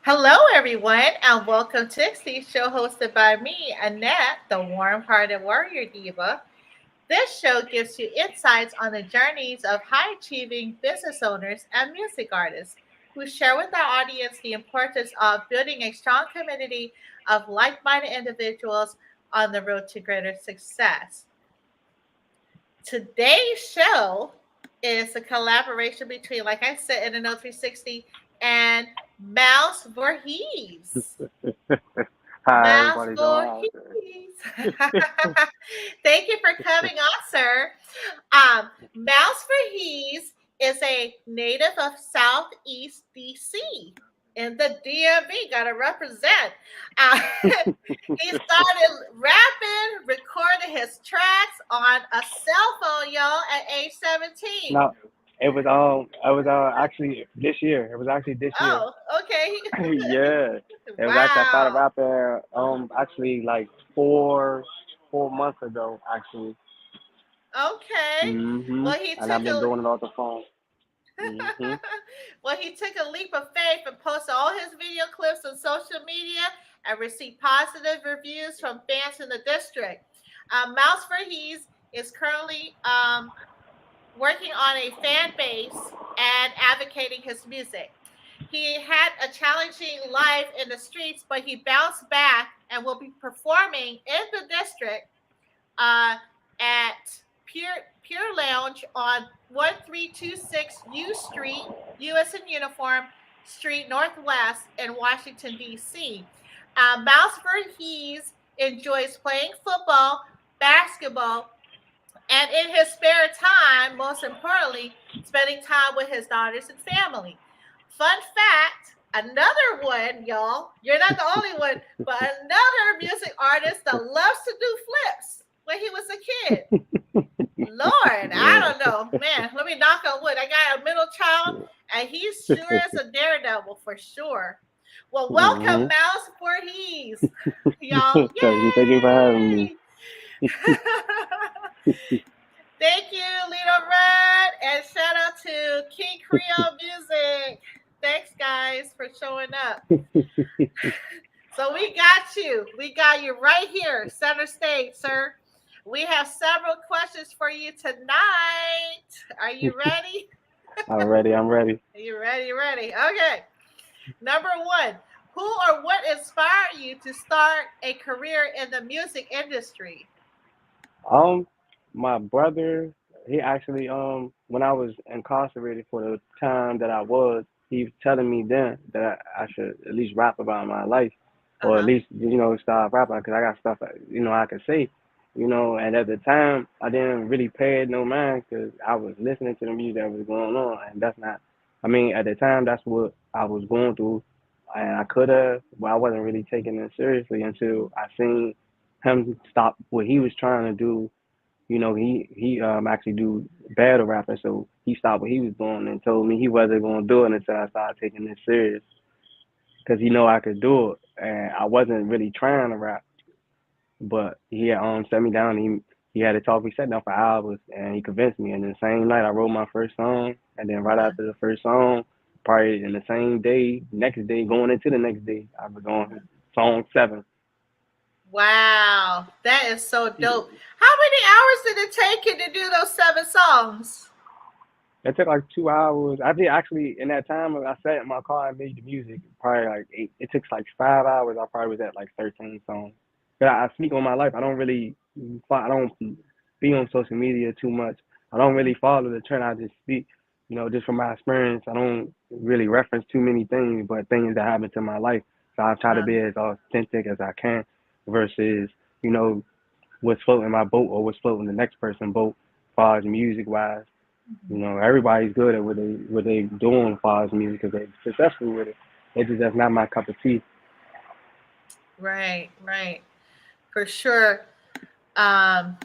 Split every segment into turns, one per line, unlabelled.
Hello, everyone, and welcome to XT Show hosted by me, Annette, the warm-hearted warrior diva. This show gives you insights on the journeys of high-achieving business owners and music artists who share with our audience the importance of building a strong community of like-minded individuals on the road to greater success. Today's show is a collaboration between, like I said, in the No 360 and Mouse Voorhees.
How
Mouse
everybody doing out there?
Voorhees. Thank you for coming on, sir. Mouse Voorhees is a native of Southeast DC in the DMV. Gotta represent. Uh, he started rapping, recording his tracks on a cell phone, y'all, at age 17.
No, it was actually this year. It was actually this year.
Oh, okay.
Yeah, it was actually I started
Wow.
rapping actually like four months ago actually.
Okay. Well, he
And I've
took
been
a
doing it off the phone. Mhm.
well, he took a leap of faith and posted all his video clips on social media and received positive reviews from fans in the district. Mouse Voorhees is currently working on a fan base and advocating his music. He had a challenging life in the streets, but he bounced back and will be performing in the district uh, at Pure Lounge on 1326 U Street, U.S. in Uniform Street Northwest in Washington, D.C. Mouse Voorhees enjoys playing football, basketball, and in his spare time, most importantly, spending time with his daughters and family. Fun fact, another one, y'all, you're not the only one, but another music artist that loves to do flips when he was a kid. Lord, I
Yeah.
don't know. Man, let me knock on wood. I got a middle child, and he's sure as a daredevil for sure. Well, welcome,
Mhm.
Mouse Voorhees, y'all.
Thank you for having me.
Yay! Thank you, Little Red, and shout out to King Creole Music. Thanks, guys, for showing up. So we got you. We got you right here, center stage, sir. We have several questions for you tonight. Are you ready?
I'm ready. I'm ready.
Are you ready? Ready? Okay. Number one, who or what inspired you to start a career in the music industry?
Um, my brother, he actually, when I was incarcerated for the time that I was, he was telling me then that I should at least rap about my life,
Uh
or at
huh.
least, start rapping because I got stuff, I could say, and at the time, I didn't really pay it no mind because I was listening to the music that was going on, and that's not, I mean, at the time, that's what I was going through, and I could have, but I wasn't really taking it seriously until I seen him stop what he was trying to do. He actually do battle rapping, so he stopped what he was doing and told me he wasn't gonna do it until I started taking it serious, because he know I could do it, and I wasn't really trying to rap, but he set me down. He had to talk. We sat down for hours, and he convinced me. And the same night, I wrote my first song, and then right
Uh-huh.
after the first song, probably in the same day, next day, going into the next day, I was on song seven.
Wow, that is so dope. How many hours did it take you to do those seven songs?
It took like 2 hours. I did actually in that time I sat in my car and made the music. Probably like eight. It took like 5 hours. I probably was at like 13 songs. But I speak on my life. I don't really. I don't be on social media too much. I don't really follow the trend. I just speak. Just from my experience. I don't really reference too many things, but things that happen to my life. So I try to
Uh-huh.
be as authentic as I can, versus you know what's floating my boat or what's floating the next person's boat, as far as music wise. Everybody's good at what they doing as far as music because they're successful with it. It's just that's not my cup of tea.
Right, right, for sure. Um,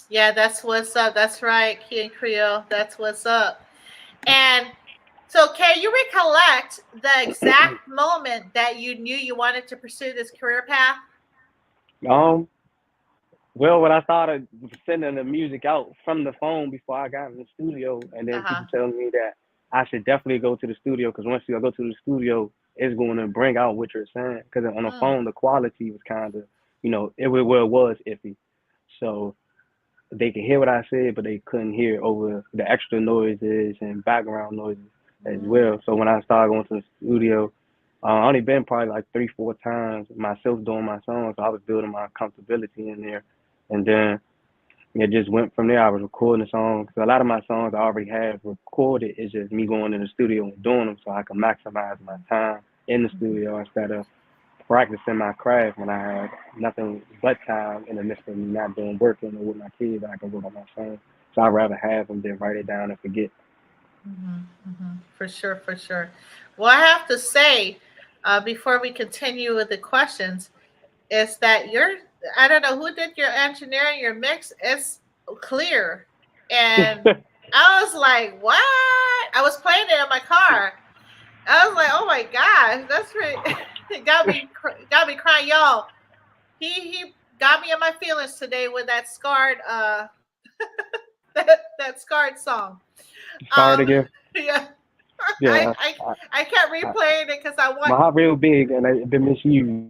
yeah, that's what's up. That's right, King Creole. That's what's up. And so, can you recollect the exact moment that you knew you wanted to pursue this career path?
Um, well, when I started sending the music out from the phone before I got in the studio, and
Uh
then
huh.
people telling me that I should definitely go to the studio because once you go to the studio, it's going to bring out what you're saying. Because on the
Mm,
phone, the quality was kind of, well, it was iffy. So they could hear what I said, but they couldn't hear over the extra noises and background noises as
mm,
well. So when I started going to the studio, I only been probably like 3, 4 times myself doing my songs. So I was building my comfortability in there, and then it just went from there. I was recording the songs. So a lot of my songs I already have recorded. It's just me going in the studio and doing them so I can maximize my time in the
mhm,
studio instead of practicing my craft when I have nothing but time in the midst of me not doing working or with my kids. I can work on my song. So I'd rather have them than write it down and forget.
For sure, for sure. Well, I have to say, before we continue with the questions, is that I don't know who did your engineering, your mix. It's clear. And I was like, what? I was playing it in my car. I was like, oh my gosh, that's pretty. It got me crying, y'all. He got me in my feelings today with that scarred that scarred song.
Start
Um,
again.
yeah, I
Yeah.
I
I,
I kept
I,
replaying it because I want.
my heart real big and I been misused.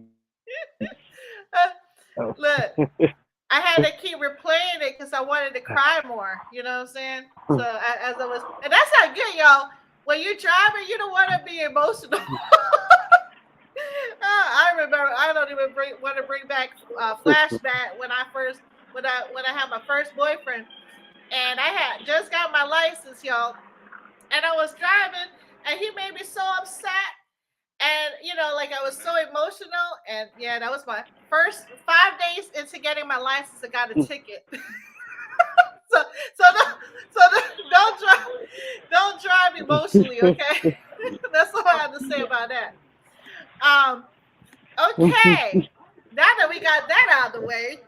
Uh,
So.
look, I had to keep replaying it because I wanted to cry more. You know what I'm saying? So as I was, and that's not good, y'all. When you're driving, you don't want to be emotional. I remember. I don't even want to bring back flashback when I first when I had my first boyfriend, and I had just got my license, y'all, and I was driving, and he made me so upset, and like I was so emotional, and yeah, that was my first 5 days into getting my license. I got a ticket. so so don't, don't drive emotionally, okay? That's all I have to say about that. Um, okay. Now that we got that out of the way,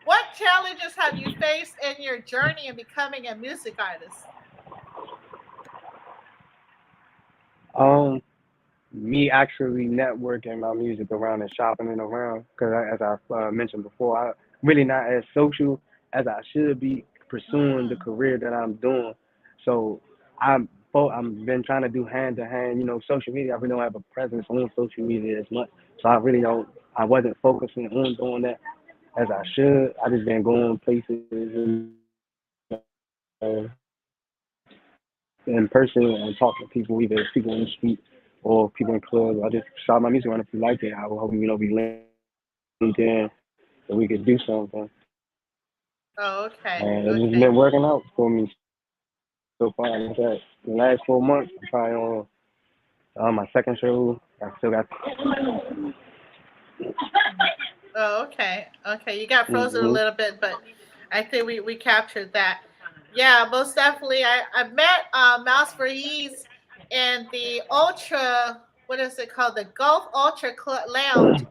what challenges have you faced in your journey in becoming a music artist?
um, Me actually networking my music around and shopping and around because as I mentioned before, I really not as social as I should be pursuing the
Mm,
career that I'm doing. So I'm been trying to do hand to hand, social media. I really don't have a presence on social media as much, so I really don't. I wasn't focusing on doing that as I should. I just been going places, in person and talk to people, either people in the street or people in clubs. I just shout my music around if you like it. I will hope we linked in so we could do something.
oh,
And
okay,
it's just been
okay.
working out for me so far. Like I said, the last 4 months, I'm probably on my second show. I still got.
Oh, okay, okay. You got frozen a
Hmm.
little bit, but I think we captured that. Yeah, most definitely. I met Mouse Breeze in the Ultra. What is it called? The Gulf Ultra Lounge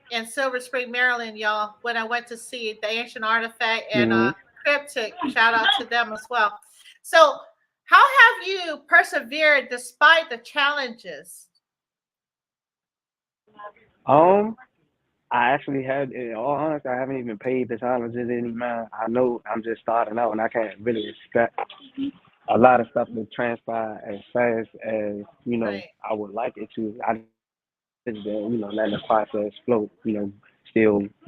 in Silver Spring, Maryland, y'all. When I went to see the Ancient Artifact and
Hmm.
Cryptic, shout out to them as well. So, how have you persevered despite the challenges?
Um, I actually had, in all honesty, I haven't even paid the challenges any mind. I know I'm just starting out, and I can't really expect a lot of stuff to transpire as fast as
Right.
I would like it to. I just been letting the process flow. Still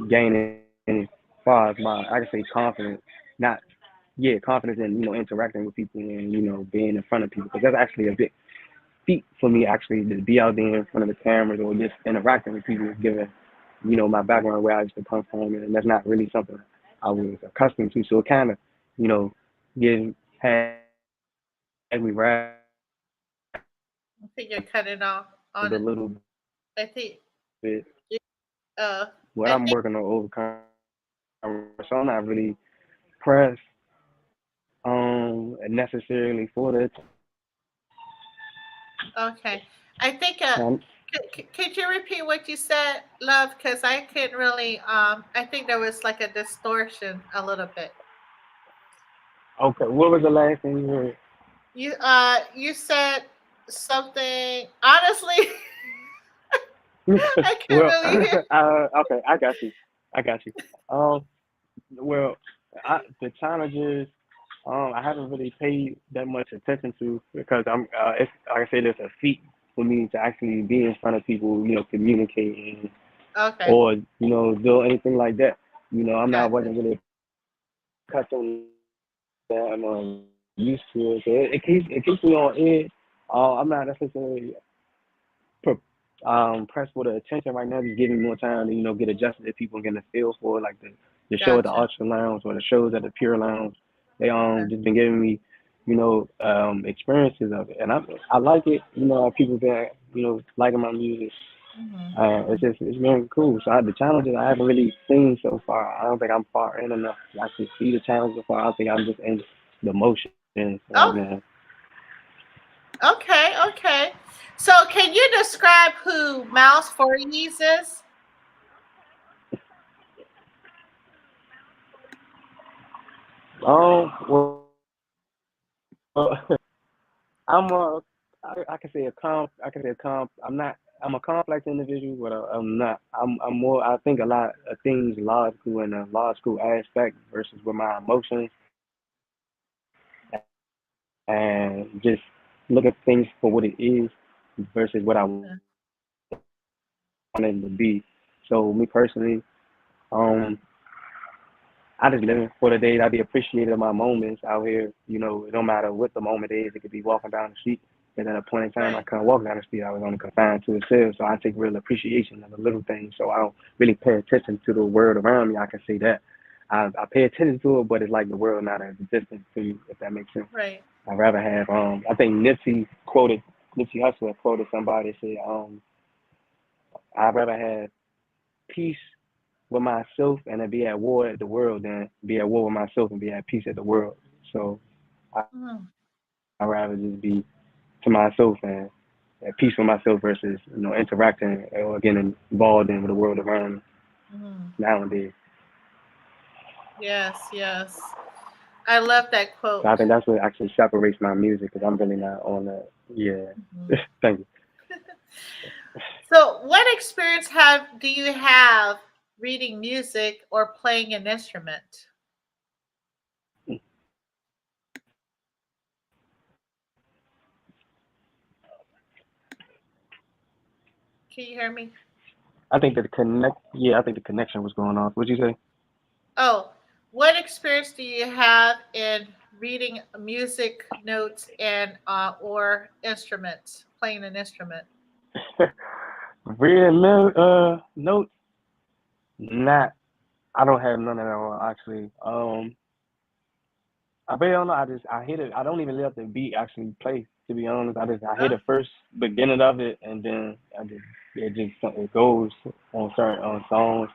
gaining as far as my I can say confidence, not confidence in interacting with people and being in front of people because that's actually a big feat for me actually to be out there in front of the cameras or just interacting with people given my background where I used to come from and that's not really something I was accustomed to. So it kind of you know getting had me razzled a little bit
I think you're cutting off on it. I think you-
what I'm working on
I think
overcoming. So I'm not really pressed necessarily for the
okay. I think
time.
could you repeat what you said, love? Because I couldn't really. I think there was like a distortion a little bit.
Okay, what was the last thing you heard?
You said something. Honestly, I can't
Well,
really hear.
okay, I got you. Um, well, the challenges, I haven't really paid that much attention to because it's like I said, it's a feat for me to actually be in front of people, communicating
Okay.
or do anything like that. I'm not
Gotcha.
wasn't really accustomed to that. I'm used to it, so it keeps me on edge. I'm not necessarily pressed for the attention right now. Just giving me more time to get adjusted to people and getting a feel for it, like the show at the
Gotcha.
Archer Lounge or the shows at the Pure Lounge. They
Okay.
just been giving me experiences of it, and I like it. People been liking my music.
Hmm.
It's been cool. So the challenges I haven't really seen so far. I don't think I'm far in enough to actually see the challenges so far. I think I'm just in the motions right
Oh,
now.
okay. Okay. So, can you describe who Mousevoyes is?
Well, I'm a, I can say a comp. I can say a comp. I'm not. I'm a complex individual, but I'm not. I'm more. I think a lot of things logical in a logical aspect versus with my emotions and just look at things for what it is versus what I wanted it to be. So me personally, um, I just be living for the days. I be appreciating my moments out here. It don't matter what the moment is. It could be walking down the street. And at a point in time, I couldn't
Right.
walk down the street. I was only confined to a cell. So I take real appreciation of the little things. So I don't really pay attention to the world around me. I can say that. I pay attention to it, but it's like the world not as distant to you, if that makes sense.
Right.
I'd rather have, I think Nipsey Hussle quoted somebody said, I'd rather have peace with myself and then be at war at the world than be at war with myself and be at peace at the world. So I'd rather
Hmm.
just be to myself and at peace with myself versus interacting or getting involved in with the world around me
Hmm.
nowadays.
Yes. Yes. I love that
So I
quote.
think that's what actually separates my music because I'm really not on that. Yeah.
Mhm.
Thank
So, what experience have do you have reading music or playing an instrument?
you.
Can you hear me?
Yeah, I think the connection was going off. What'd you say?
Oh, what experience do you have in reading music notes and or instruments, playing an instrument?
Reading notes, not. I don't have none of that on actually. I really don't know. I hit it. I don't even let the beat actually play. To be honest, I hit
Oh,
the first beginning of it, and then it goes on certain on songs.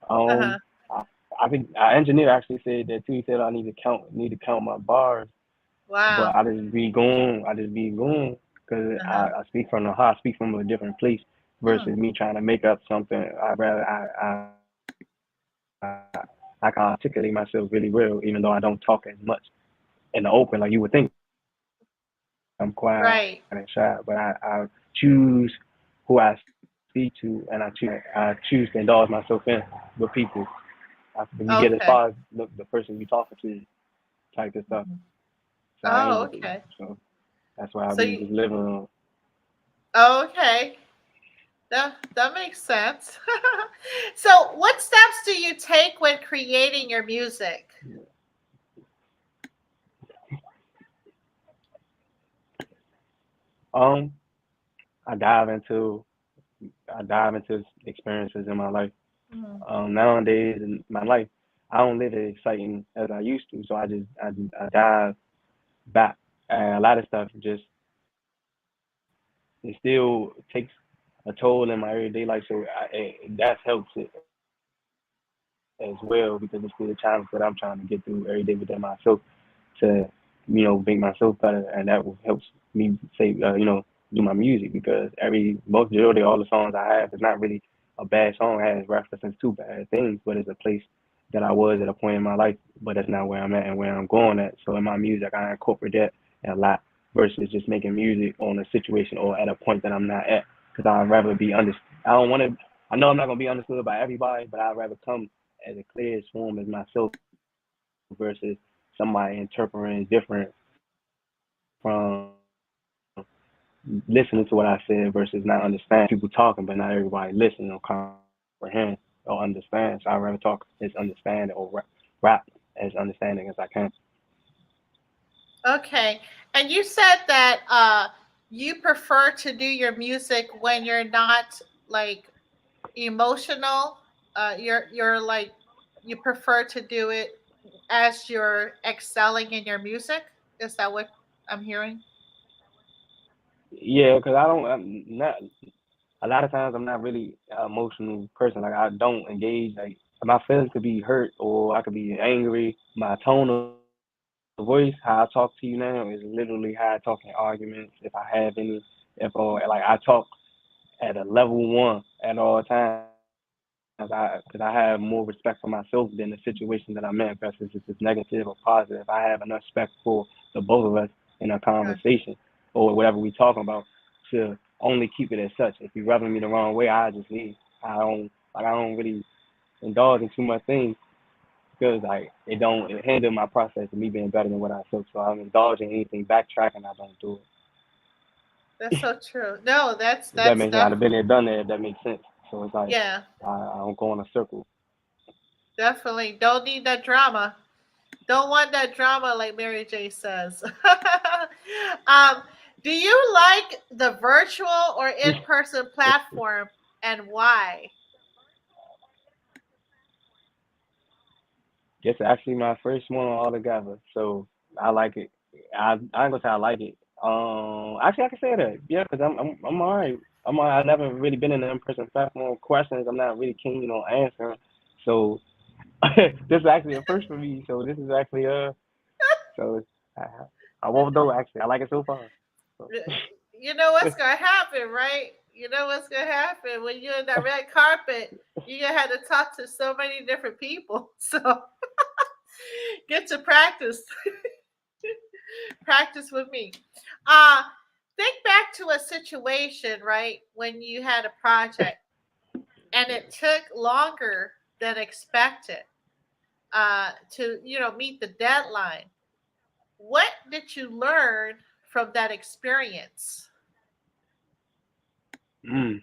uh huh.
Um, I, I think our engineer actually said that too. He said I need to count my bars, but
Wow.
I just be going because
Uh huh.
I speak from the heart. I speak from a different place
Hmm.
versus me trying to make up something. I rather I can articulate myself really well, even though I don't talk as much in the open like you would think. I'm quiet and shy, but I choose
Right.
who I speak to, and I choose to indulge myself in with people. When you get as far as the person you talking to, type of stuff.
Mhm.
So I ain't really.
Oh,
So
okay.
that's why I be
So
just
you.
living on.
Oh, okay. That makes sense. So, what steps do you take when creating your music?
Um, I dive into I dive into experiences in my life.
Mhm.
Nowadays in my life, I don't live as exciting as I used to. So I dive back. And a lot of stuff just it still takes a toll in my everyday life. So that helps it as well because it's still a challenge that I'm trying to get through every day within myself to make myself better, and that will helps me say do my music because every majority all the songs I have is not really a bad song. It has references to bad things, but it's a place that I was at a point in my life, but that's not where I'm at and where I'm going at. So in my music, I incorporate that a lot versus just making music on a situation or at a point that I'm not at because I'd rather be under. I don't want to. I know I'm not gonna be understood by everybody, but I'd rather come as a clear form as myself versus somebody interpreting different from what I'm saying. listening to what I said versus not understand people talking, but not everybody listening or comprehend or understand. So I'd rather talk as understand or rap as understanding as I can.
Okay. And you said that you prefer to do your music when you're not like emotional. You're like you prefer to do it as you're excelling in your music. Is that what I'm hearing?
Yeah, because I'm not. A lot of times I'm not really an emotional person. Like I don't engage. Like my feelings could be hurt or I could be angry. My tone of voice, how I talk to you now, is literally how I talk in arguments if I have any. If or like I talk at a level one at all times. Because I have more respect for myself than the situation that I'm in. Because it's negative or positive, I have enough respect for the both of us in a conversation
Yeah.
or whatever we talking about to only keep it as such. If you rubbing me the wrong way, I just leave. I don't really indulge in too much things because like it hinder my process of me being better than what I feel. So I'm indulging anything backtracking, I don't do
That's so true. No,
it. If that
that's
makes sense. I've
definitely
been there, done that. If that makes sense. So it's like
yeah,
I don't go in a circle.
definitely don't need that drama. Don't want that drama, like Mary J says. um, do you like the virtual or in-person platform, and why?
It's actually my first one altogether, so I like it. I ain't gonna say I like it. Actually, I can say that, yeah, because I'm alright. I'm alright. I've never really been in an in-person platform. Questions I'm not really keen on answering, so this is actually a first for me. So this is actually so I, I won't know actually. I like it so far. So.
You know what's gonna happen, right? You know what's gonna happen when you're in that red carpet. You're gonna have to talk to so many different people. So get to practice. Practice with me. Uh think back to a situation, right, when you had a project and it took longer than expected to meet the deadline. What did you learn from that experience?
Mm,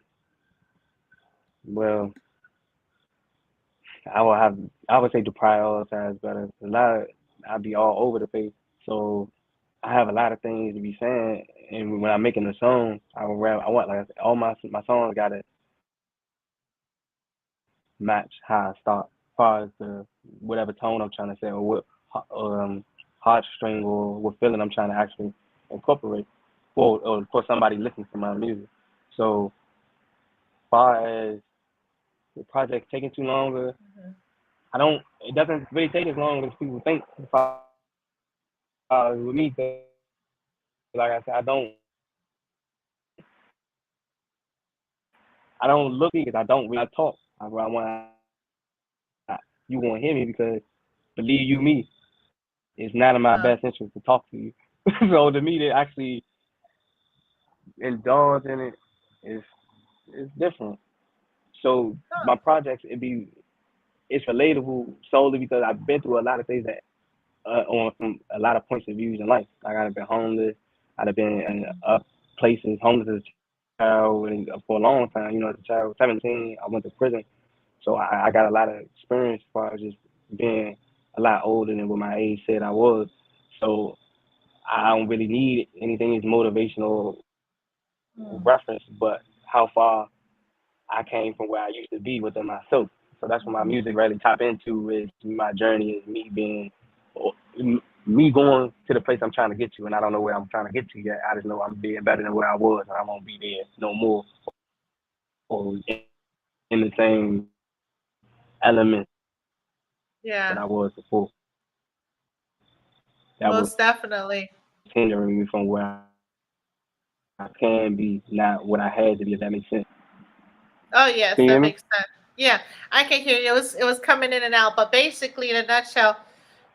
well, I will have I would say to prioritize better. A lot of I'd be all over the place, so I have a lot of things to be saying. And when I'm making a song, I would rather I want like I said, all my songs gotta match how I start, as far as the whatever tone I'm trying to say or what heartstring or what feeling I'm trying to actually incorporate, or for somebody listening to my music. So, far as the project taking too longer,
Mhm.
I don't. It doesn't really take as long as people think. As far as with me, 'cause like I said, I don't look because I don't really talk. You want to hear me because believe you me, it's not in my
Uh,
best interest to talk to you. So to me, to actually indulge in it is is different. So
huh.
my projects it's relatable solely because I've been through a lot of things that on from a lot of points of views in life. Like I've been homeless, I'd have been in places homeless as a child and for a long time. You know, as a child, 17, I went to prison, so I got a lot of experience as far as just being a lot older than what my age said I was. So I don't really need anything as motivational reference, but how far I came from where I used to be within myself. So that's what my
Mhm.
music really tap into is my journey is me being me going to the place I'm trying to get to, and I don't know where I'm trying to get to yet. I just know I'm being better than where I was, and I won't be there no more, or in the same element that I was before.
Yeah,
That was
most
hindering me
definitely.
from where I can be, not what I had to be. If that makes sense.
Oh
Can you hear
yes,
me?
that makes sense. Yeah, I can hear you. It was coming in and out, but basically, in a nutshell,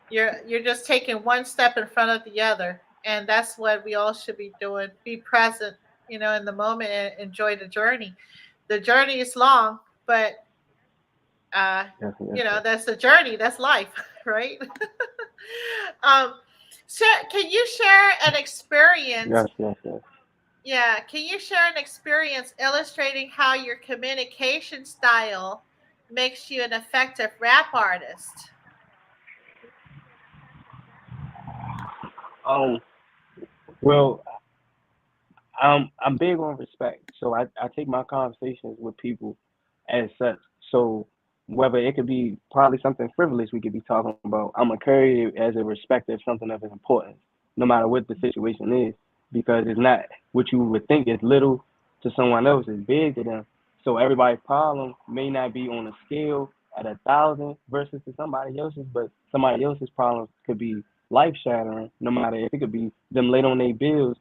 you're just taking one step in front of the other, and that's what we all should be doing. Be present, in the moment, and enjoy the journey. The journey is long, but uh,
Yes, yes, yes.
that's the journey. That's life, right? um, can you share an
Yes,
experience
yes, yes.
Yeah, can you share an experience illustrating how your communication style makes you an effective rap artist?
Um, well, I'm big on respect, so I take my conversations with people as such. So whether it could be probably something frivolous we could be talking about, I'm gonna carry it as a respect of something of importance, no matter what the situation is, because it's not what you would think is little to someone else is big to them. So everybody's problem may not be on a scale at 1,000 versus to somebody else's, but somebody else's problems could be life shattering, no matter if it could be them late on their bills.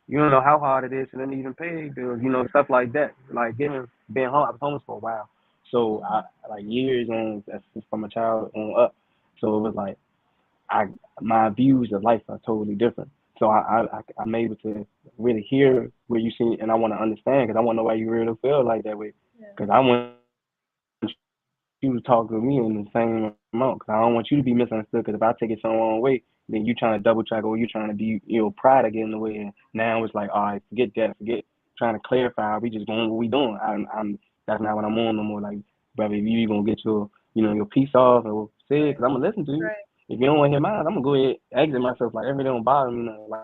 You don't know how hard it is for them to even pay their bills, stuff like that. Like being home, I was homeless for a while. So I like years on that's just from a child on up. So it was like I my views of life are totally different. So I'm able to really hear where you see, and I want to understand because I want to know why you really feel like that way.
Yeah.
Because I want you to talk to me in the same amount. Because I don't want you to be misunderstood. Because if I take it some wrong way, then you trying to double track or you trying to be pride to get in the way. And now it's like, all right, forget that, forget trying to clarify. We just going what we doing. I'm that's not what I'm on no more. Like, brother, if you gonna get your piece off or say it,
Right.
because I'm gonna listen to you.
Right.
If you don't want to hear mine, I'm gonna go ahead exit myself. Like everything don't bother me. Like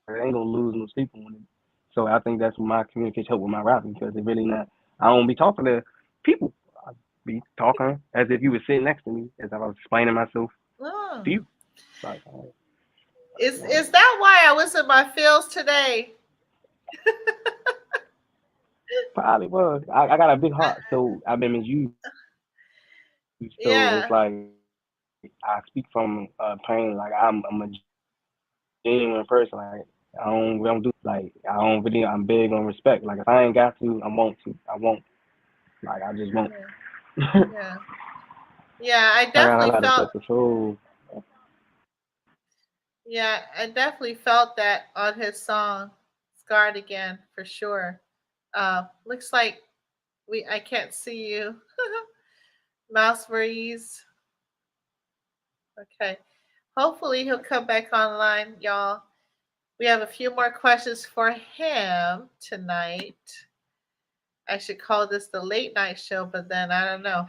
I ain't gonna lose no sleep on it. So I think that's what my communication help with my rapping because it really not. I don't be talking to people. I be talking as if you were sitting next to me as I was explaining myself to you.
Mm.
Like,
Is that why I was in my feels today?
probably was. I got a big heart, so I've been misused. So it's like
Yeah.
I speak from pain. Like I'm a genuine person. Like I don't do like I don't really. I'm big on respect. Like if I ain't got to, I won't to. I won't. Like I just won't.
Yeah. Yeah. Yeah,
I
I
got a lot of
definitely
self
felt
control.
yeah, I definitely felt that on his song Scarred Again for sure. Looks like we I can't see you. Mousevoyes. Okay. Hopefully he'll come back online, y'all. We have a few more questions for him tonight. I should call this the late night show, but then I don't know.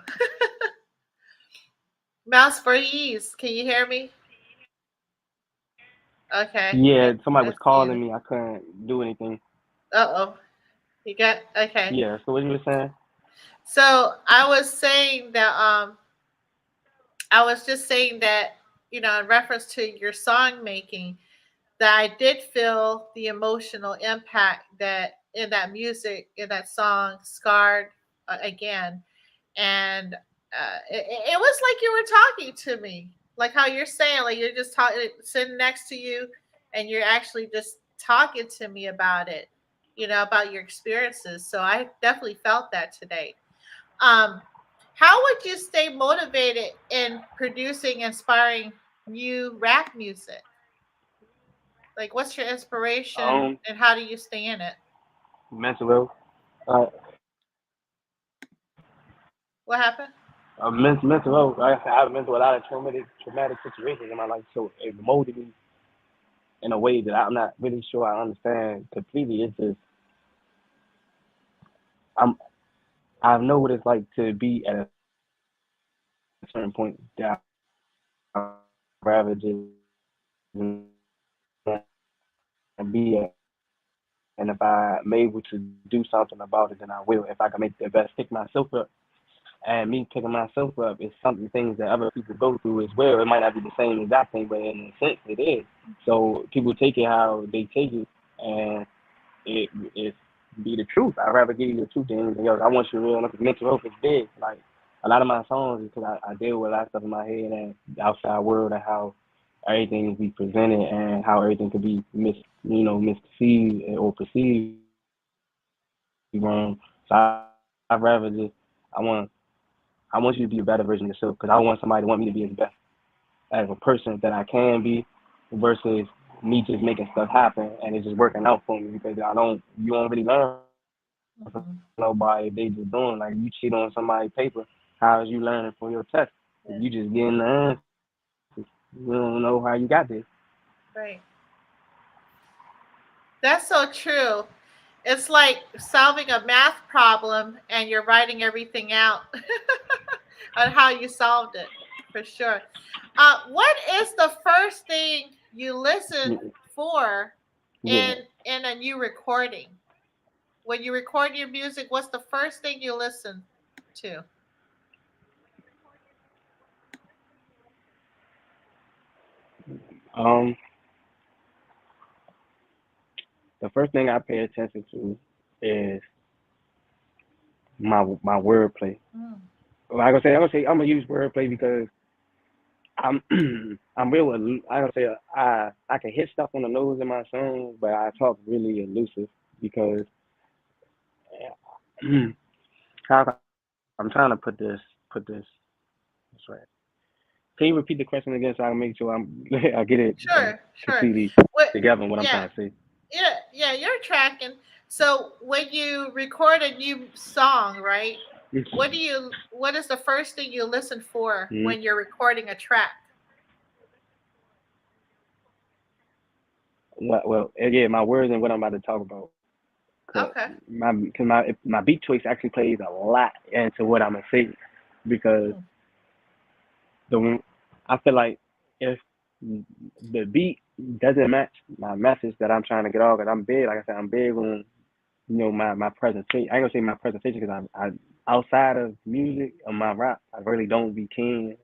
Mousevoyes, can you hear me? Okay.
Yeah, somebody
I
was
see you.
calling me. I couldn't do anything.
Uh oh. You got okay.
Yeah. So what you were saying?
So I was saying that I was just saying that, in reference to your song making, that I did feel the emotional impact that in that music, in that song, Scarred Again. And it was like you were talking to me, like how you're saying, like you're just talking, sitting next to you, and you're actually just talking to me about it, about your experiences. So I definitely felt that today. Um, how would you stay motivated in producing, inspiring new rap music? Like, what's your inspiration,
Um,
and how do you stay in it?
mental health. Uh,
What happened?
mental health. I've been through a lot of traumatic situations in my life, so it molded me in a way that I'm not really sure I understand completely. It's just I'm I know what it's like to be at a certain point that I rather just not be at. And if I'm able to do something about it, then I will. If I can make the best pick myself up, and me picking myself up is something things that other people go through as well. It might not be the same exact thing, but in a sense, it is. So people take it how they take it, and it be the truth. I'd rather give you the truth than anything else. I want you to real because mental health is big. Like a lot of my songs is because I deal with a lot of stuff in my head and the outside world and how everything is be presented and how everything could be misconceived or perceived wrong. So I'd rather just I want I want you to be a better version of yourself because I don't want somebody to want me to be as best as a person that I can be versus me just making stuff happen and it's just working out for me because you don't really learn from nobody if they just doing like you cheat on somebody's paper. How is you learning for your test? If you just getting the answers, you don't know how you got there.
Right. That's so true. It's like solving a math problem and you're writing everything out on how you solved it, for sure. What is the first thing you listen
Yeah,
for
yeah.
in a new recording? When you record your music, what's the first thing you listen to?
Um, the first thing I pay attention to is my wordplay.
Mm,
I'm gonna use wordplay because I'm I'm real. I gonna say I can hit stuff on the nose in my songs, but I talk really elusive because how I'm trying to put this that's right. Can you repeat the question again so I can make sure I get it like
sure, sure.
completely
What?
together what I'm
Yeah,
trying to say?
yeah. You're tracking. So when you record a new song, right? What is the first thing you listen for
Mm-hmm.
when you're recording a track?
Well, yeah, my words and what I'm about to talk about. Cause
Okay.
my beat choice actually plays a lot into what I'm gonna say because
Mm,
the I feel like if the beat doesn't match my message that I'm trying to get off, cause I'm big, like I said, I'm big on my presentation. I ain't gonna say my presentation because I outside of music or my rap, I really don't be keen.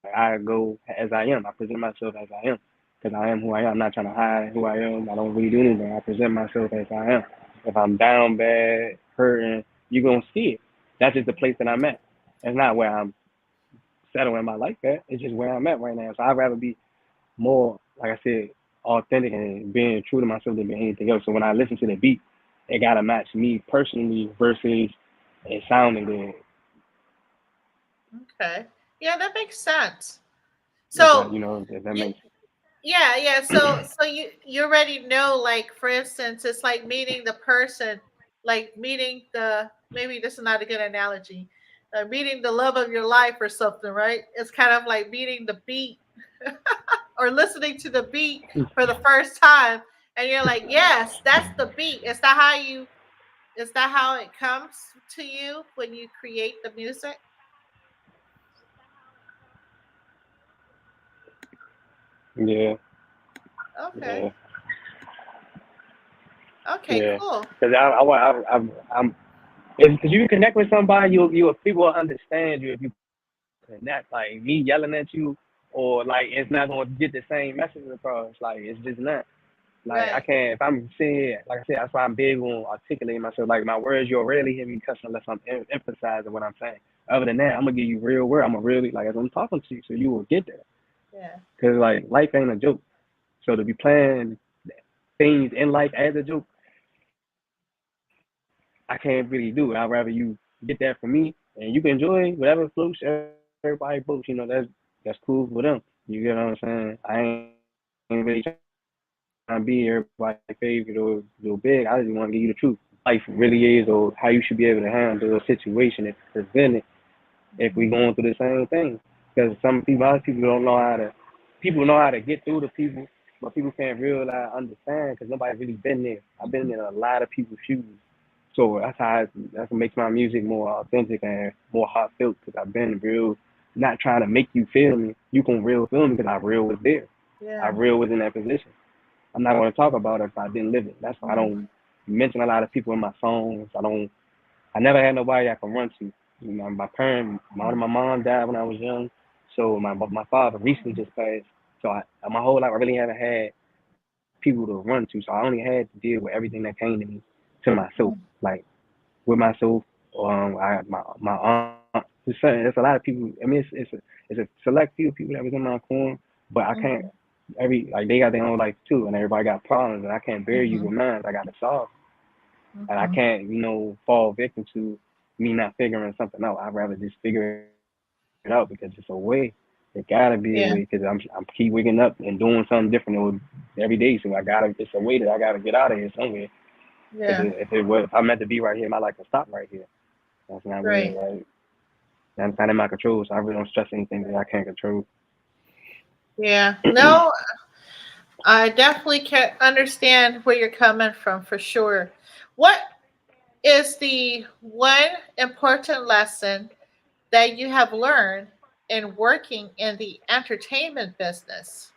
Like, I go as I am. I present myself as I am because I am who I am. I'm not trying to hide who I am. I don't really do anything. I present myself as I am. If I'm down bad, hurting, you're gonna see it. That's just the place that I'm at. It's not where I'm settled in my life at. It's just where I'm at right now. So I'd rather be more, like I said, authentic and being true to myself than anything else. So when I listen to the beat, it gotta match me personally versus it sounding good.
okay. Yeah, that makes sense.
If that
So,
if that
y-
makes
yeah, yeah. So you already know, like for instance, it's like meeting the person, like meeting the maybe this is not a good analogy, meeting the love of your life or something, right? It's kind of like meeting the beat or listening to the beat for the first time, and you're like, yes, that's the beat. Is that how you? Is that how it comes to you when you create the music?
yeah,
Okay.
yeah.
Okay.
Yeah,
Cool.
because I'm because you connect with somebody, you people will understand you if you connect. Like me yelling at you, or like it's not gonna get the same message across. Like it's just not. Like I
Right.
can't if I'm saying like I said, that's why I'm big on articulating myself. Like my words, you'll rarely hear me cuss unless I'm emphasizing what I'm saying. Other than that, I'm gonna give you real word. I'm gonna really like as I'm talking to you, so you will get that.
Yeah.
Cause like life ain't a joke. So to be playing things in life as a joke, I can't really do it. I'd rather you get that from me and you can enjoy whatever floats everybody boats. That's cool for them. You get what I'm saying? I ain't really trying to be everybody's favorite or big. I just want to give you the truth. Life really is, or how you should be able to handle a situation if presented if we going through the same thing. Because some
Hmm.
people, other people don't know how to. People know how to get through to people, but people can't realize, understand because nobody's really been there. I've been in a lot of people's shoes, so that's what makes my music more authentic and more heartfelt because I've been real, not trying to make you feel me. You can real feel me because I real was there. I real
Yeah.
was in that position. I'm not going to talk about it if I didn't live it. That's why I don't
Mm.
mention a lot of people in my songs. I never had nobody I can run to. My parent,
Mm.
my mom died when I was young, so my father recently just passed. So my whole life I really haven't had people to run to. So I only had to deal with everything that came to me to myself,
Mm.
like with myself. My aunt. It's a lot of people. I mean, it's a select few people that was in my corner, but I can't.
Mhm.
Like they got their own life too, and everybody got problems, and I can't bear you
Mhm.
with mine. I got to solve, and I
Mhm.
can't, fall victim to me not figuring something out. I'd rather just figure it out because it's a way. It gotta be a way because I'm
Yeah.
keep waking up and doing something different every day. So it's a way that I gotta get out of here somewhere. Because
Yeah.
if it was, if I'm meant to be right here, my life can stop right here. That's not really
Right.
like that's not in my control. So I really don't stress anything that I can't control.
Yeah. No. I definitely can understand where you're coming from for sure. What is the one important lesson that you have learned in working in the entertainment business?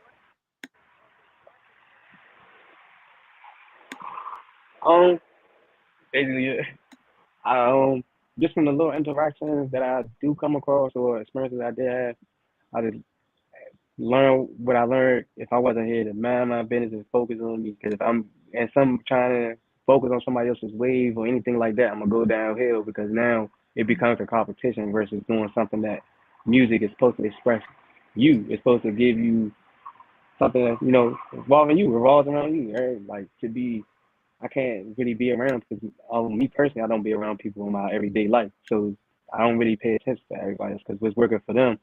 Um, basically, um, just from the little interactions that I do come across or experiences I did have, I just learn what I learned. If I wasn't here to mind my business and focus on me, because if I'm and some trying to focus on somebody else's wave or anything like that, I'm gonna go downhill because now it becomes a competition versus doing something that music is supposed to express you. It's supposed to give you something that revolves around you, right? Like to be, I can't really be around because me personally, I don't be around people in my everyday life, so I don't really pay attention to everybody else because what's working for them,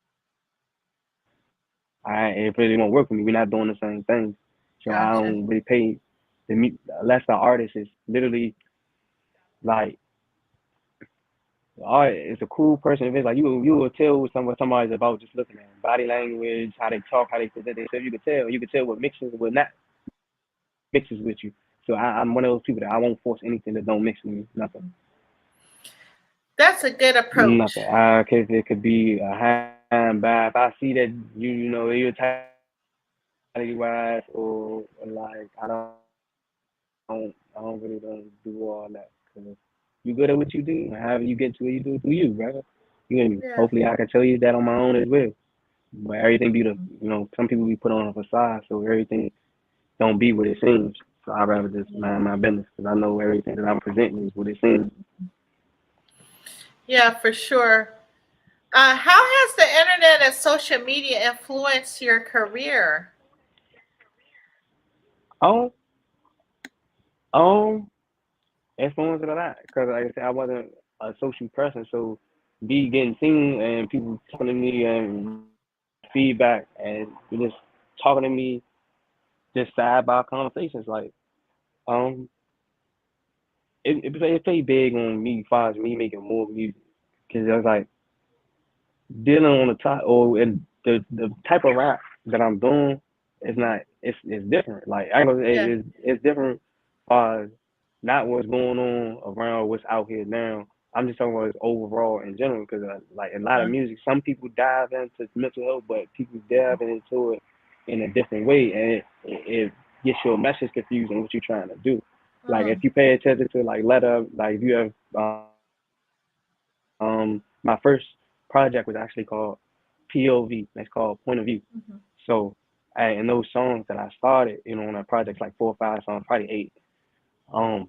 it really won't work for me. We're not doing the same thing, so I don't really pay
Gotcha.
unless the artist is literally like it's a cool person. If it's like you will tell what somebody's about just looking at them. Body language, how they talk, how they present themselves. You could tell what mixes what not mixes with you. So I'm one of those people that I won't force anything that don't mix with me. Nothing.
That's a good
Nothing.
approach.
Cause it could be a high and bad. If I see that you're tidy wise or like I don't really don't do all that. Cause you good at what you do. However you get to where you do it, you, brother. You hear me? Hopefully I can tell
Yeah.
you that on my own as well. But everything be some people be put on a facade, so everything don't be what it seems. So I'd rather just mind my business because I know everything that I'm presenting is what it seems.
Yeah, for sure. How has the internet and social media influenced your career?
Oh, um, influence it a lot because, like I said, I wasn't a social person, so be getting seen and people talking to me and feedback and just talking to me, just side by conversations. Like, um, it played big on me as far as me making more music because it was like dealing on the top or and the type of rap that I'm doing is not it's different. Like I ain't gonna say
Yeah.
it's different as not what's going on around what's out here now. I'm just talking about it overall in general because like a lot of
Uh,
music, some people dive into mental health, but people dive into it in a different way, and it gets your message confused on what you're trying to do. Like if
mm,
you pay attention to like letter, like if you have my first project was actually called POV. That's called Point of View. So,
mhm,
and those songs that I started, on that project, like 4 or 5 songs, probably 8. Um,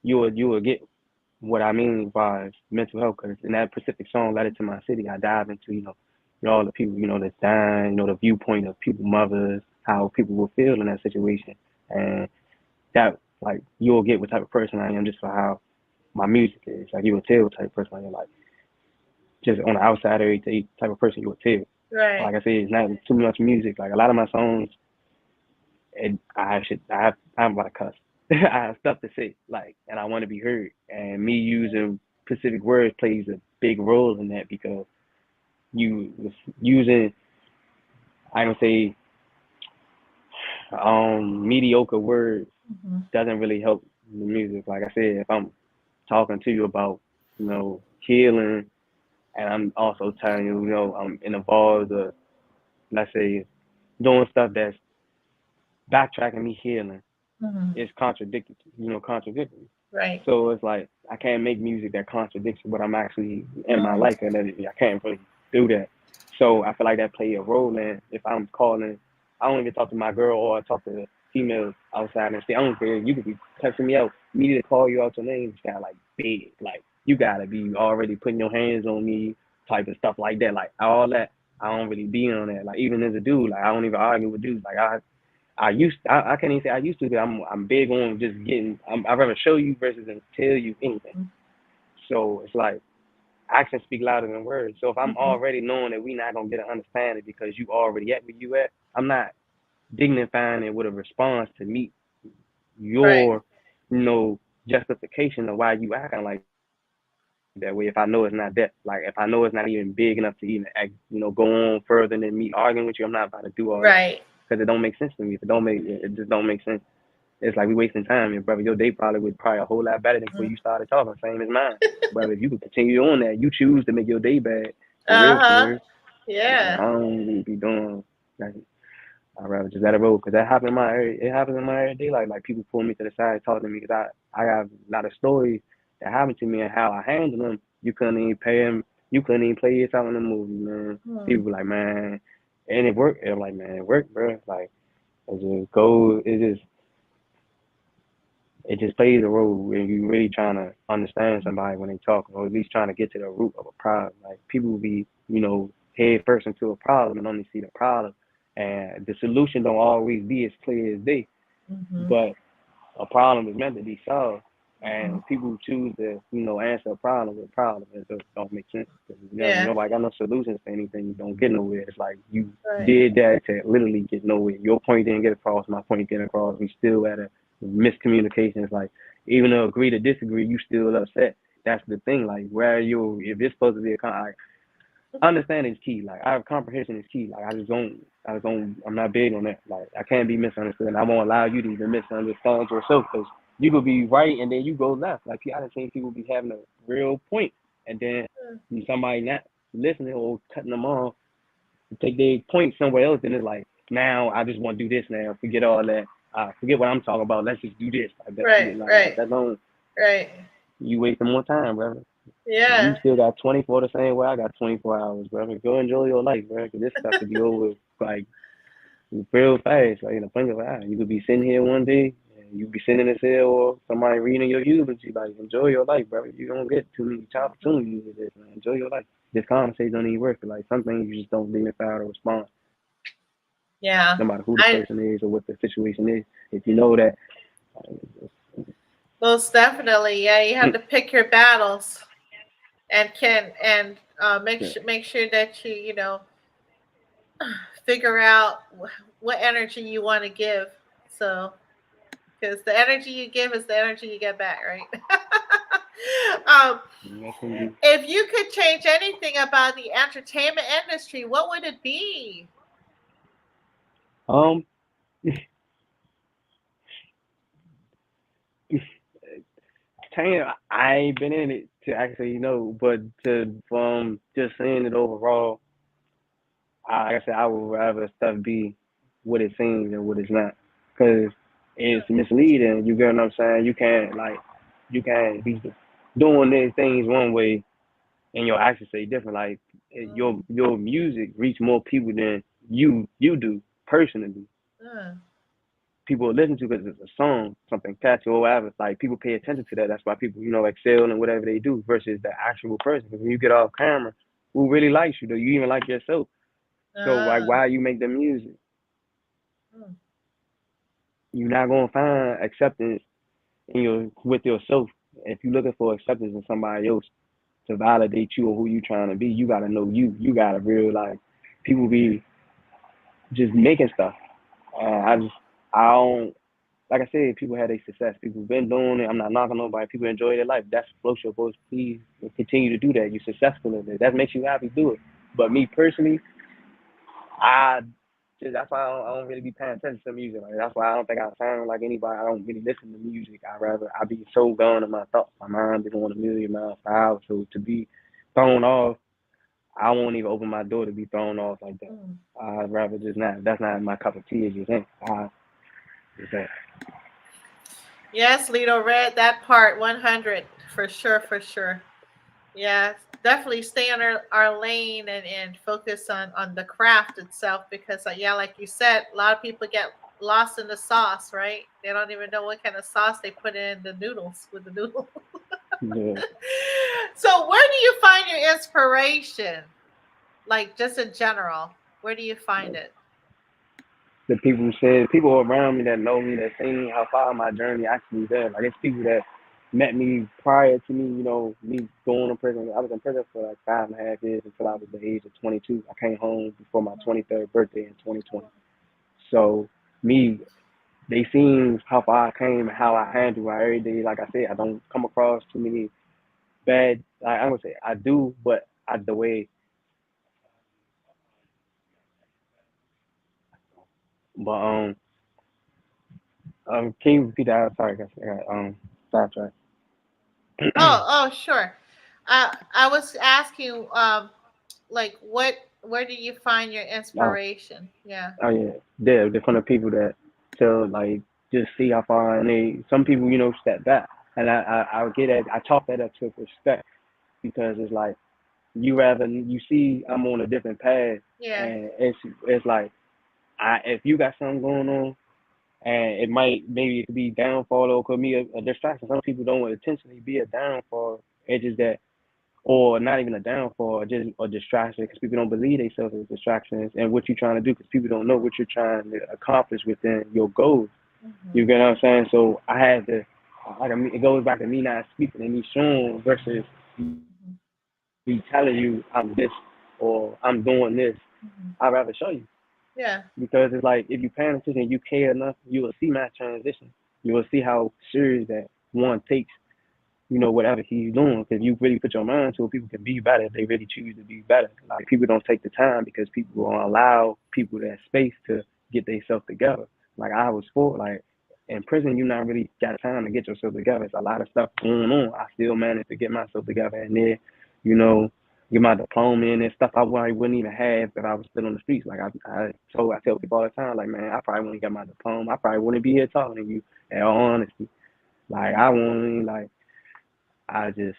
you would get what I mean by mental health, because in that specific song, "Letter to My City," I dive into all the people that's dying, the viewpoint of people, mothers, how people will feel in that situation, and that like you'll get what type of person I am just for how my music is. Like you will tell what type of person I am. Like just on the outside of every type of person you would tell.
right.
Like I said, it's not too much music. Like a lot of my songs, I'm about to cuss. I have stuff to say, like, and I want to be heard. And me using specific words plays a big role in that because you using, I don't say, mediocre words
Mhm,
doesn't really help the music. Like I said, if I'm talking to you about, healing, and I'm also telling you, I'm involved, let's say, doing stuff that's backtracking me healing
mhm,
is contradictory.
right.
So it's like I can't make music that contradicts what I'm actually in my life, and I can't really do that. So I feel like that play a role in if I'm calling. I don't even talk to my girl or I talk to females outside and say, I don't care. You could be cussing me out. Me to call you out your name is kind of like big. Like you gotta be already putting your hands on me, type of stuff like that. Like all that. I don't really be on that. Like even as a dude, like I don't even argue with dudes. Like I can't even say I used to, but I'm big on just getting. I'd rather show you versus than tell you anything. So it's like actions speak louder than words. So if I'm
Mhm,
already knowing that we not gonna get an understanding because you already at where you at, I'm not dignifying it with a response to meet
right.
your, you know, justification of why you acting like that. That way, if I know it's not that, like if I know it's not even big enough to even act, go on further than me arguing with you, I'm not about to do all that
Right.
because it don't make sense to me. If it don't make it just don't make sense. It's like we wasting time, and brother, your day probably would probably a whole lot better than before
Mm.
you started talking, same as mine. Brother, if you could continue on that, you choose to make your day bad, for
Uh-huh.
real.
Yeah.
I don't really be doing like I'd rather just let it roll because that happens in my area. It happens in my everyday life. Like people pull me to the side, talk to me because I got a lot of stories that happened to me and how I handled them. You couldn't even pay them. You couldn't even play this out in the movie, man.
Hmm.
People were like, man, and it worked. I'm like, man, it worked, bro. Like it just goes. It just plays a role when you really trying to understand somebody when they talk, or at least trying to get to the root of a problem. Like people will be, head first into a problem and only see the problem, and the solution don't always be as clear as day.
Mm-hmm.
But a problem is meant to be solved,
Mm-hmm.
and people choose to, answer a problem with a problem. It just don't make sense. 'Cause,
Yeah.
nobody got no solutions for anything. You don't get nowhere. It's like you
Right.
did that to literally get nowhere. Your point didn't get across. My point didn't get across. We still at a miscommunication. It's like even though agree to disagree, you still upset. That's the thing. Like where you, if it's supposed to be like, understanding is key. Like our comprehension is key. Like I'm not big on that. Like I can't be misunderstood, and I won't allow you to even misunderstand yourself because you could be right and then you go left. Like I done seen people be having a real point, and then somebody not listening or cutting them off to take their point somewhere else, and it's like now I just want to do this now. Forget all that. Forget what I'm talking about. Let's just do this. Like that.
Right.
Like
Right.
that don't.
Right.
You wasting more time, brother. You
Yeah.
still got 24 the same way I got 24 hours, brother. Go enjoy your life, bro. Cause this stuff could be over like real fast, like in a blink of an eye. You could be sitting here one day and you be sitting in this here or somebody reading your eulogy. Like, enjoy your life, brother. You don't get too many opportunities with this, man. Enjoy your life. This conversation don't even work. Like, some things you just don't dignify or respond,
Yeah.
no matter who the
I
person is or what the situation is. If you know that,
most definitely. Yeah. You have
mm,
to pick your battles and make
yeah,
sure that you figure out what energy you want to give. So because the energy you give is the energy you get back, right? um,
that's gonna be.
if you could change anything about the entertainment industry, what would it be?
Um, Tanya, I ain't been in it to actually know, but from just seeing it overall, like I said, I would rather stuff be what it seems and what it's not, because it's misleading. You get what I'm saying? You can't be doing these things one way and your actions say different. Like your music reach more people than you do personally.
Mm,
People listen to because it's a song, something catchy or whatever. Like people pay attention to that. That's why people, excel in whatever they do versus the actual person. Because when you get off camera, who really likes you? Do you even like yourself? So like,
uh,
why you make the music?
mm,
You're not gonna find acceptance in your with yourself. If you're looking for acceptance in somebody else to validate you or who you trying to be, you gotta know you. You gotta realize people be just making stuff. I don't like I said, people had their success. People been doing it. I'm not knocking nobody. People enjoy their life. That's what you're supposed to please continue to do that. You're successful in it. That makes you happy. Do it. But me personally, I that's why I don't really be paying attention to music. Like that's why I don't think I sound like anybody. I don't really listen to music. I be so gone in my thoughts. My mind be going a million miles per hour. So to be thrown off, I won't even open my door to be thrown off like that.
mm.
I'd rather just not. That's not my cup of tea, as you think. Just that.
Yes, Lito read that part 100 for sure, for sure. Yeah, definitely stay on our lane and focus on the craft itself because, yeah, like you said, a lot of people get lost in the sauce, right? They don't even know what kind of sauce they put in the noodles with the noodle.
Yeah.
So, where do you find your inspiration? Like, just in general, where do you find it?
The people around me that know me, that seen how far my journey actually been. Like it's people that met me prior to me, me going to prison. I was in prison for like 5.5 years until I was the age of 22. I came home before my 23rd birthday in 2020. So me, they seen how far I came and how I handle my every day. Like I said, I don't come across too many bad. I'm gonna say I do, but I the way. But can you repeat that? Sorry, guys. I got sidetracked.
Oh, sure. I was asking, like, where do you find your
Oh,
inspiration? Yeah.
oh yeah, they're from the people that tell like just see how far, and they some people step back, and I get that I chalk that up to respect because it's like you rather you see I'm on a different path,
Yeah.
and it's like if you got something going on, and it might maybe it could be downfall or it could be a distraction. Some people don't intentionally be a downfall. It's just that, or not even a downfall, or just a distraction because people don't believe themselves as distractions and what you're trying to do because people don't know what you're trying to accomplish within your goals.
Hmm.
You get what I'm saying? So I had to, like, it goes back to me not speaking and me showing versus
Hmm.
me telling you I'm this or I'm doing this.
Hmm.
I'd rather show you
Yeah.
because it's like if you pay attention, you care enough, you will see my transition. You will see how serious that one takes whatever he's doing. Because you really put your mind to it, people can be better if they really choose to be better. Like people don't take the time because people don't allow people that space to get themselves together. Like I was for like in prison, you not really got time to get yourself together. It's a lot of stuff going on. I still managed to get myself together, and then you know get my diploma and stuff I probably wouldn't even have if I was still on the streets. Like I tell people all the time, like man, I probably wouldn't get my diploma. I probably wouldn't be here talking to you. In all honesty, like I wouldn't like I just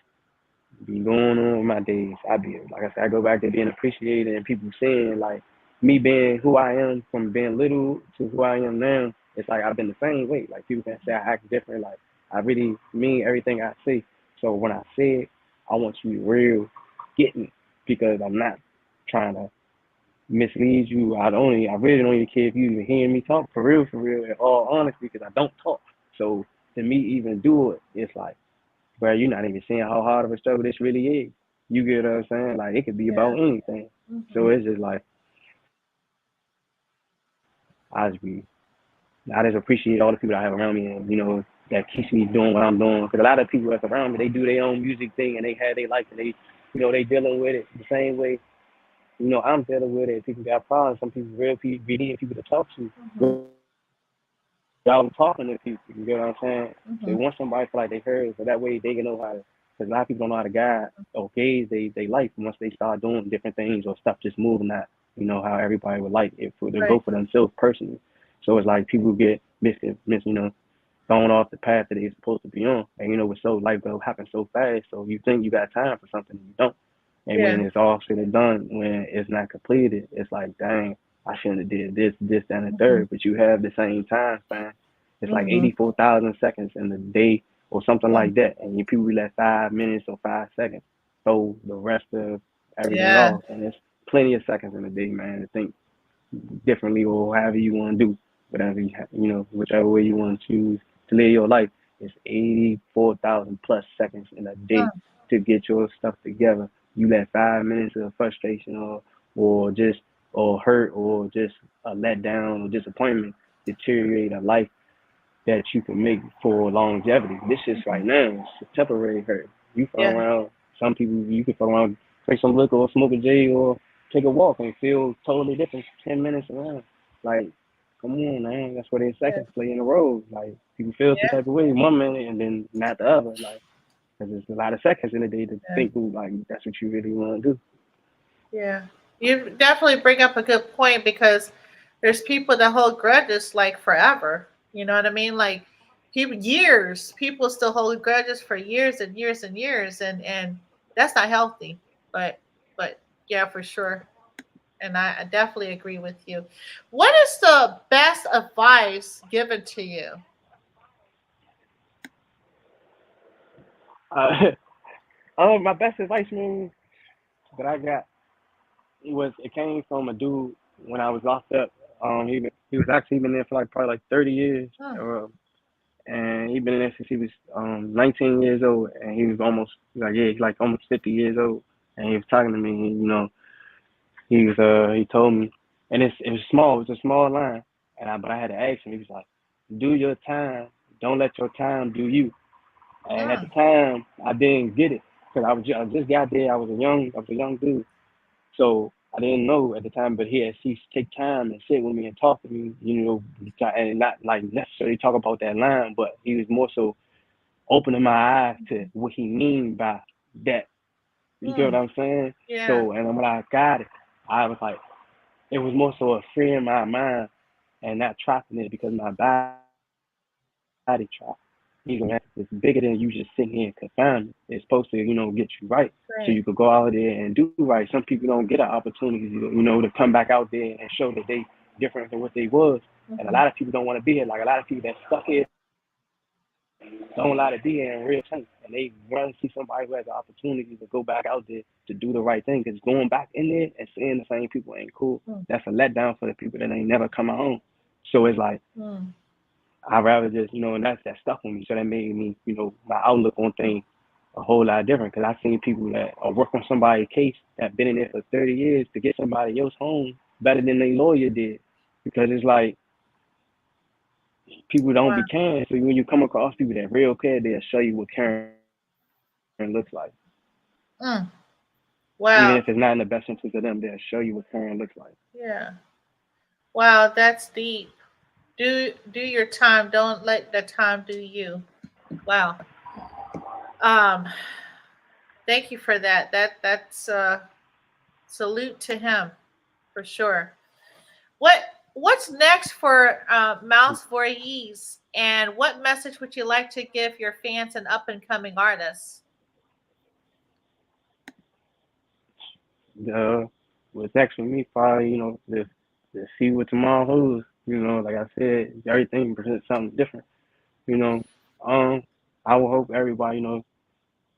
be going on with my days. I be like I said, I go back to being appreciated and people saying like me being who I am from being little to who I am now. It's like I've been the same way. Like people can say I act different. Like I really mean everything I say. So when I say it, I want you to real get me because I'm not trying to mislead you. I really don't even care if you even hear me talk for real, in all honesty, because I don't talk. So to me even do it, it's like bro, you're not even seeing how hard of a struggle this really is. You get what I'm saying? Like it could be
Yeah.
about anything. So
Hmm.
it's just like I just be, I just appreciate all the people I have around me, and that keeps me doing what I'm doing. Because a lot of people that's around me, they do their own music thing, and they have their life, and they dealing with it the same way. I'm dealing with it. People got problems. Some people real people be needing people to talk to.
Hmm.
Y'all talking to people. You get what I'm saying? They
Hmm.
want somebody to feel like they heard, so that way they can know how to. Because a lot of people don't know how to guide or gauge they life once they start doing different things or stuff just moving not, how everybody would like it for to
Right.
go for themselves personally. So it's like people get thrown off the path that they're supposed to be on. And with so life go happen so fast, so you think you got time for something you don't. And when
Yeah.
it's all said and done, when it's not completed, it's like, dang, I shouldn't have did this, that, and the
Hmm.
third. But you have the same time span. It's like
Hmm.
84,000 seconds in a day or something
Yeah.
like that. And you people let 5 minutes or 5 seconds throw the rest of everything
Yeah.
off. And it's plenty of seconds in a day, man, to think differently or however you want to do, whatever whichever way you want to choose to live your life. It's 84,000 plus seconds in a day
Mm.
to get your stuff together. You let 5 minutes of frustration or just or hurt or just a letdown or disappointment deteriorate a life that you can make for longevity. This is right
Mhm.
now. It's a temporary hurt. You fuck
Yeah.
around. Some people you can fuck around, drink some liquor or smoke a J or take a walk and feel totally different 10 minutes around. Like, come on, man. That's where they
Yeah.
seconds play in a row. Like people feel some
Yeah.
type of way 1 minute and then not the other. Like, cause there's a lot of seconds in a day to
Yeah.
think like that's what you really want to do.
Yeah. You definitely bring up a good point because there's people that hold grudges like forever. You know what I mean? Like people years, people still hold grudges for years and years and years, and that's not healthy. But but yeah, for sure. And I definitely agree with you. What is the best advice given to you?
Uh, my best advice, man, that I got it came from a dude when I was locked up. He was actually been there for like probably like 30 years,
Hmm.
and he been in there since he was 19 years old, and he was almost he's like almost 50 years old, and he was talking to me. And, he told me, and it was small, it was a small line, but I had to ask him. He was like, "Do your time, don't let your time do you." And at the
Hmm.
time, I didn't get it. because I just got there. I was a young dude, so I didn't know at the time. But he had ceased take time and sit with me and talk to me, and not like necessarily talk about that line, but he was more so opening my eyes to what he mean by that. You get what
Mm,
I'm saying?
yeah.
So, and when I got it, I was like, it was more so a freeing my mind and not trapping it because my body trapped. He's gonna have it's bigger than you just sitting here and confinement. It's supposed to, get you right so you could go
Right.
out there and do right. Some people don't get an opportunity, to come back out there and show that they different than what they was. And a lot of
Hmm.
people don't want to be here. Like a lot of people that stuck here don't want to be here in real time. And they run to see somebody who has the opportunity to go back out there to do the right thing. Because going back in there and seeing the same people ain't cool. That's a letdown for the people that ain't never come out home. So it's like
Mm.
I'd rather just, and that stuck with me. So that made me, my outlook on things a whole lot different. Because I've seen people that are work on somebody's case that been in there for 30 years to get somebody else home better than their lawyer did. Because it's like people don't be
Wow.
caring. So when you come across people that real care, they'll show you what caring looks like.
Mm.
Even if it's not in the
Wow.
best interest of them, they'll show you what caring looks like.
Yeah. Wow, that's deep. Do your time. Don't let the time do you. Wow. Um, thank you for that. That's salute to him for sure. What what's next for Mousevoyes, and what message would you like to give your fans and up and coming artists?
What's next for me, probably, to see what tomorrow holds. Like I said, everything presents something different. You know, um, I would hope everybody,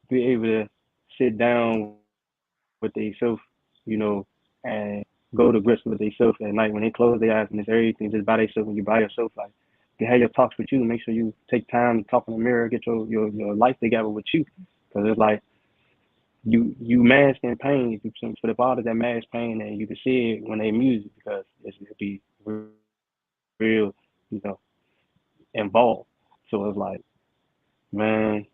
be able to sit down with themselves, and go to grips with themselves at night when they close their eyes and it's everything just by themselves when you by yourself. Like, you have your talks with you. Make sure you take time to talk in the mirror, get your life together with you, because it's like you mask in pain for the bodies that mask pain, and you can see it when they music because it'll be real, involved. So it's like, man,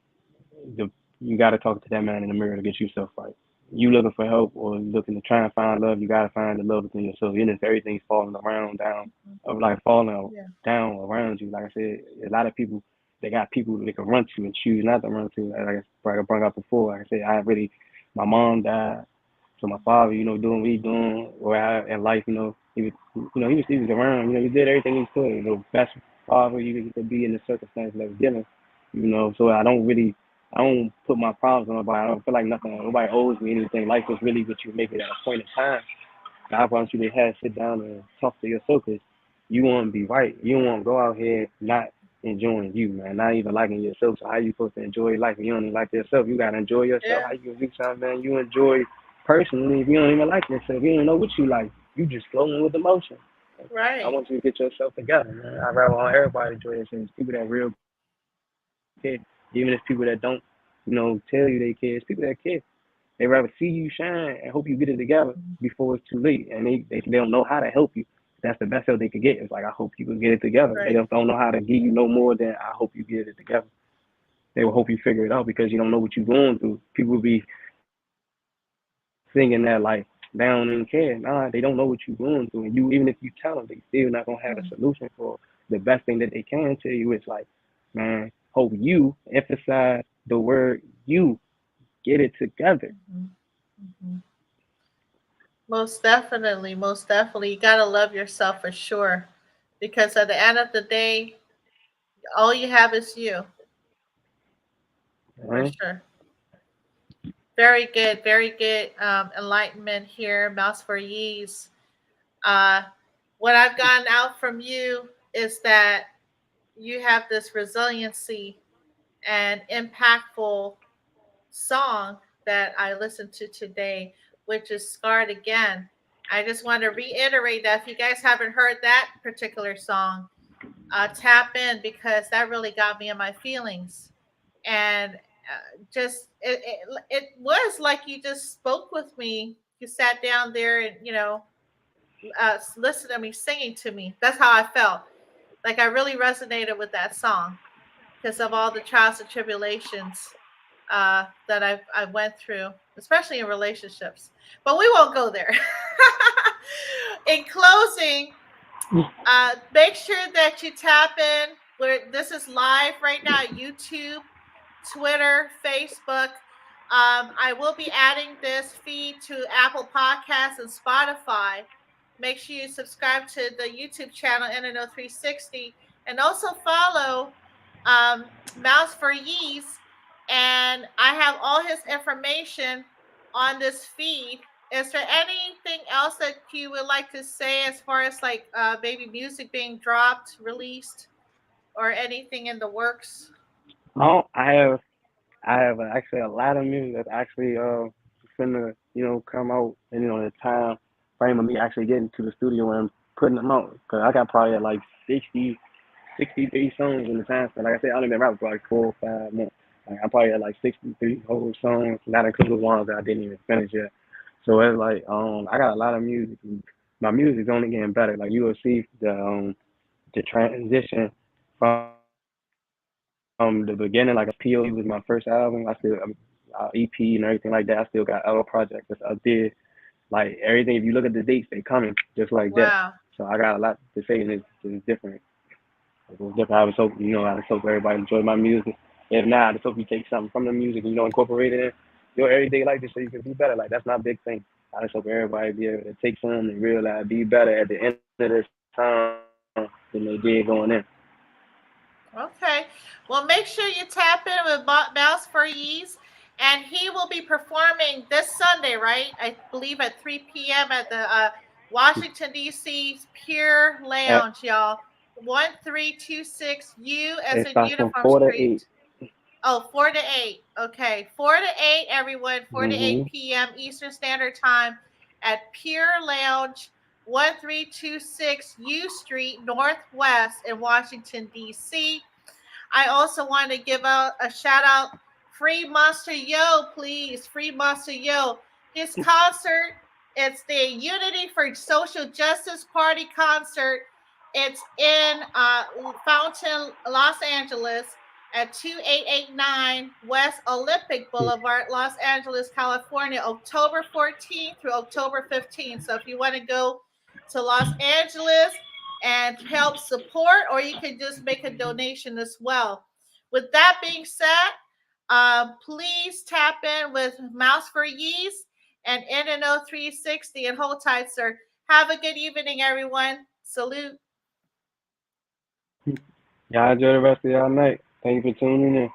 the, you got to talk to that man in the mirror to get yourself right. You looking for help or you looking to try and find love, you got to find the love within yourself. Even if everything's falling around down, of like falling
Yeah.
down around you. Like I said, a lot of people they got people they can run to and choose not to run to. Like I brought up before. Like I said, my mom died, so my father, doing what he doing, where I in life, he was around. He did everything he could. Best father you could be in the circumstances that was given. So I don't put my problems on nobody. I don't feel like nobody owes me anything. Life is really what you make it at a point in time. And I want you to have sit down and talk to yourself because you want to be right. You don't want to go out here not enjoying you, man, not even liking yourself. So how you supposed to enjoy life if you don't even like yourself? You gotta enjoy yourself.
Yeah.
How you gonna do something, man, you enjoy personally if you don't even like yourself? You don't know what you like. You just flowing with emotion. I
Right.
want you to get yourself together, man. I rather want everybody to enjoy themselves. People that real care, even if people that don't, tell you they care. It's people that care. They rather see you shine and hope you get it together before it's too late, and they don't know how to help you. That's the best help they could get. It's like I hope you can get it together. They
Right.
don't know how to give you no more than I hope you get it together. They will hope you figure it out because you don't know what you're going through. People be singing that like they don't even care. Nah, they don't know what you're going through, and you even if you tell them, they still not gonna have a solution for the best thing that they can tell you. It's like, man, hope you emphasize the word you get it together.
Hmm. Hmm. Most definitely. Most definitely. You gotta love yourself for sure, because at the end of the day, all you have is you, for
Uh-huh.
sure. Very good. Very good. Enlightenment here, Mouse for Yees. Uh, what I've gotten out from you is that you have this resiliency and impactful song that I listened to today, which is Scarred Again. I just want to reiterate that if you guys haven't heard that particular song, tap in because that really got me in my feelings. And just it was like you just spoke with me. You sat down there and listened to me singing to me. That's how I felt. Like I really resonated with that song because of all the trials and tribulations. that I went through, especially in relationships. But we won't go there. In closing, make sure that you tap in. Where this is live right now, YouTube, Twitter, Facebook. I will be adding this feed to Apple Podcasts and Spotify. Make sure you subscribe to the YouTube channel NNO360 and also follow Mouse for Yeast. And I have all his information on this feed. Is there anything else that you would like to say as far as like maybe music being dropped, released, or anything in the works?
Oh, I have actually a lot of music that's actually finna come out, and the time frame of me actually getting to the studio and putting them out, because I got probably like 63 songs in the time. So like I said, I only been rapping for like 4 or 5 months. Like I probably had like 63 whole songs, not including ones that I didn't even finish yet. So it's like I got a lot of music. And my music's only getting better. Like you will see the transition from the beginning. Like POE was my first album. I still EP and everything like that. I still got other projects that's up there. Like everything, if you look at the dates, they coming just like that.
Wow.
So I got a lot to say, and it's different. It's different. I was hope I just hope everybody enjoy my music. If not, I just hope you take something from the music and incorporate it in your everyday life just so you can be better. Like that's my big thing. I just hope everybody be able to take something and realize be better at the end of this time than they did going in.
Okay. Well, make sure you tap in with Mouse for Yeast. And he will be performing this Sunday, right? I believe at 3 p.m. at the Washington, D.C. Pure
At,
Lounge, y'all. 1326 U as
it
in
starts from
Uniform
4 to 8.
Street. Oh, 4 to 8. Okay. 4 to 8, everyone. 4 to 8
Mm-hmm.
p.m. Eastern Standard Time at Pure Lounge, 1326 U Street Northwest in Washington, D.C. I also want to give out a shout out. Free Monster Yo, please. Free Monster Yo. His concert, it's the Unity for Social Justice Party concert. It's in Fountain, Los Angeles at 2889 West Olympic Boulevard, Los Angeles, California, October 14th through October 15th. So if you want to go to Los Angeles and help support, or you can just make a donation as well. With that being said, please tap in with Mouse for Yeast and NNO 360 and hold tight, sir. Have a good evening, everyone. Salute.
Y'all enjoy the rest of y'all night. Thank you for tuning in.